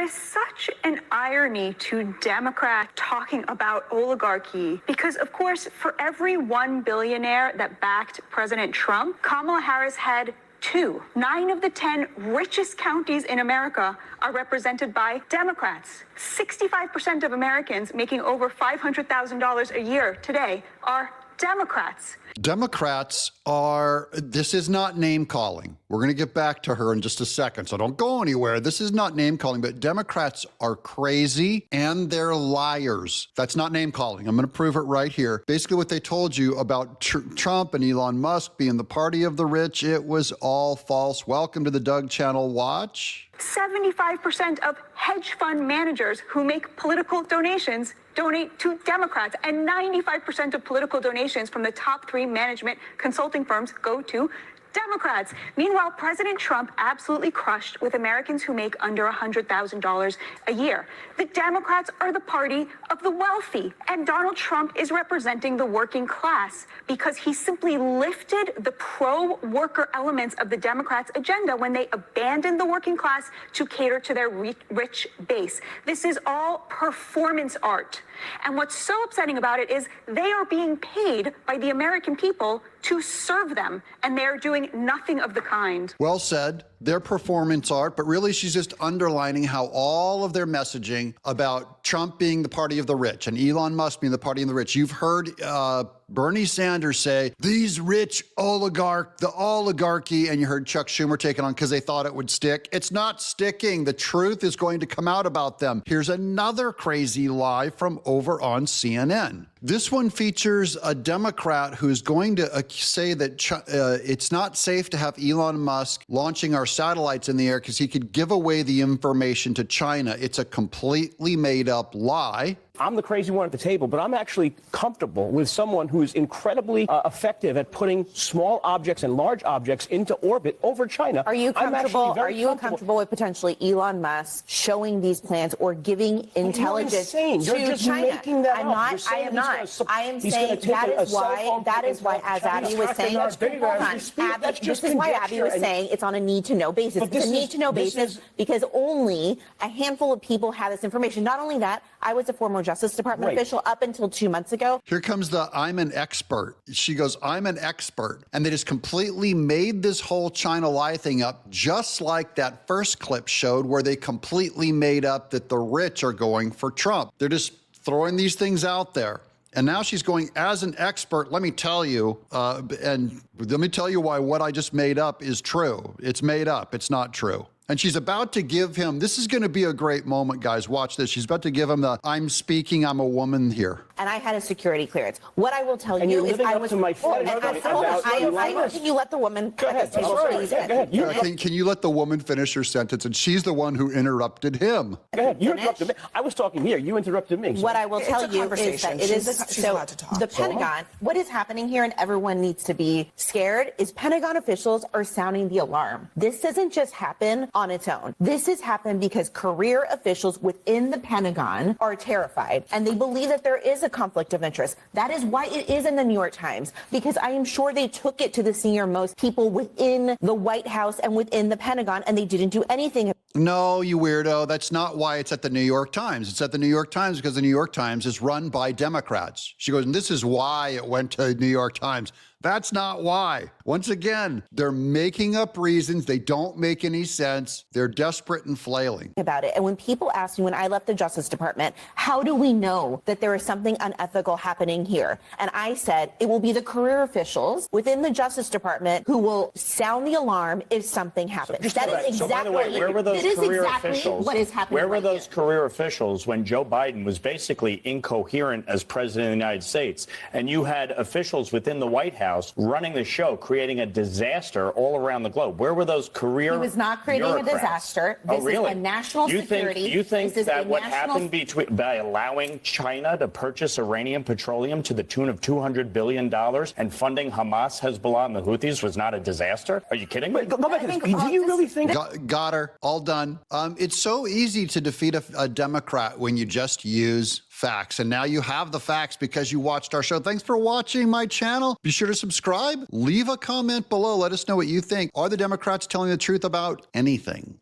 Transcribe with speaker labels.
Speaker 1: is such an irony to Democrats talking about oligarchy because, of course, for every one billionaire that backed President Trump, Kamala Harris had 2. 9 of the 10 richest counties in America are represented by Democrats. 65% of Americans making over $500,000 a year today are Democrats.
Speaker 2: Democrats are, this is not name calling. We're going to get back to her in just a second, so don't go anywhere. This is not name calling, but Democrats are crazy and they're liars. That's not name calling. I'm going to prove it right here. Basically what they told you about Trump and Elon Musk being the party of the rich, it was all false. Welcome to the Doug Channel. Watch.
Speaker 1: 75% of hedge fund managers who make political donations donate to Democrats, and 95% of political donations from the top 3 management consulting firms go to Democrats. Meanwhile, President Trump absolutely crushed with Americans who make under $100,000 a year. The Democrats are the party of the wealthy, and Donald Trump is representing the working class because he simply lifted the pro-worker elements of the Democrats' agenda when they abandoned the working class to cater to their rich base. This is all performance art. And what's so upsetting about it is they are being paid by the American people to serve them, and they're doing nothing of the kind.
Speaker 2: Well said. Their performance art, but really she's just underlining how all of their messaging about Trump being the party of the rich and Elon Musk being the party of the rich. You've heard Bernie Sanders say, these rich the oligarchy, and you heard Chuck Schumer take it on because they thought it would stick. It's not sticking. The truth is going to come out about them. Here's another crazy lie from over on CNN. This one features a Democrat who's going to say that it's not safe to have Elon Musk launching our satellites in the air because he could give away the information to China. It's a completely made up lie.
Speaker 3: I'm the crazy one at the table, but I'm actually comfortable with someone who's incredibly effective at putting small objects and large objects into orbit over China.
Speaker 4: Are you comfortable? Are you comfortable with potentially Elon Musk showing these plans or giving intelligence to
Speaker 3: just
Speaker 4: China?
Speaker 3: Making that
Speaker 4: I'm
Speaker 3: up.
Speaker 4: not. I am not. I am saying that is why, as Abby was saying, this is why Abby was saying it's on a need-to-know basis. It's a need-to-know basis because only a handful of people have this information. Not only that, I was a former Justice Department official up until 2 months ago.
Speaker 2: Here comes the I'm an expert. She goes, I'm an expert. And they just completely made this whole China lie thing up, just like that first clip showed where they completely made up that the rich are going for Trump. They're just throwing these things out there. And now she's going, as an expert, let me tell you, and let me tell you why what I just made up is true. It's made up. It's not true. And she's about to give him, this is going to be a great moment, guys. Watch this. She's about to give him the, I'm speaking, I'm a woman here.
Speaker 4: And I had a security clearance. What I will tell you is I was... Can you let the woman...
Speaker 3: Go ahead.
Speaker 2: Can you let the woman finish her sentence? And she's the one who interrupted him.
Speaker 3: Go ahead. You interrupted me. I was talking here. You interrupted me.
Speaker 4: What I will tell you is that it is... The Pentagon, what is happening here, and everyone needs to be scared, is Pentagon officials are sounding the alarm. This doesn't just happen on its own. This has happened because career officials within the Pentagon are terrified, and they believe that there is a conflict of interest. That is why it is in the New York Times, because I am sure they took it to the senior-most people within the White House and within the Pentagon, and they didn't do anything.
Speaker 2: No, you weirdo. That's not why it's at the New York Times. It's at the New York Times because the New York Times is run by Democrats. She goes, and this is why it went to New York Times. That's not why. Once again, they're making up reasons. They don't make any sense. They're desperate and flailing.
Speaker 4: About it. And when people ask me, when I left the Justice Department, how do we know that there is something unethical happening here? And I said, it will be the career officials within the Justice Department who will sound the alarm if something happens. That is exactly,
Speaker 5: where were those career officials?
Speaker 4: What is happening.
Speaker 5: Where were those career officials when Joe Biden was basically incoherent as president of the United States? And you had officials within the White House running the show, creating a disaster all around the globe. Where were those career
Speaker 4: He was not creating
Speaker 5: bureaucrats?
Speaker 4: A disaster. This is a national security.
Speaker 5: You think that what happened by allowing China to purchase Iranian petroleum to the tune of $200 billion and funding Hamas, Hezbollah, and the Houthis was not a disaster? Are you kidding me?
Speaker 3: Go back to this. Do you really think...
Speaker 2: Got her. All done. It's so easy to defeat a Democrat when you just use facts. And now you have the facts because you watched our show. Thanks for watching my channel. Be sure to subscribe. Leave a comment below. Let us know what you think. Are the Democrats telling the truth about anything?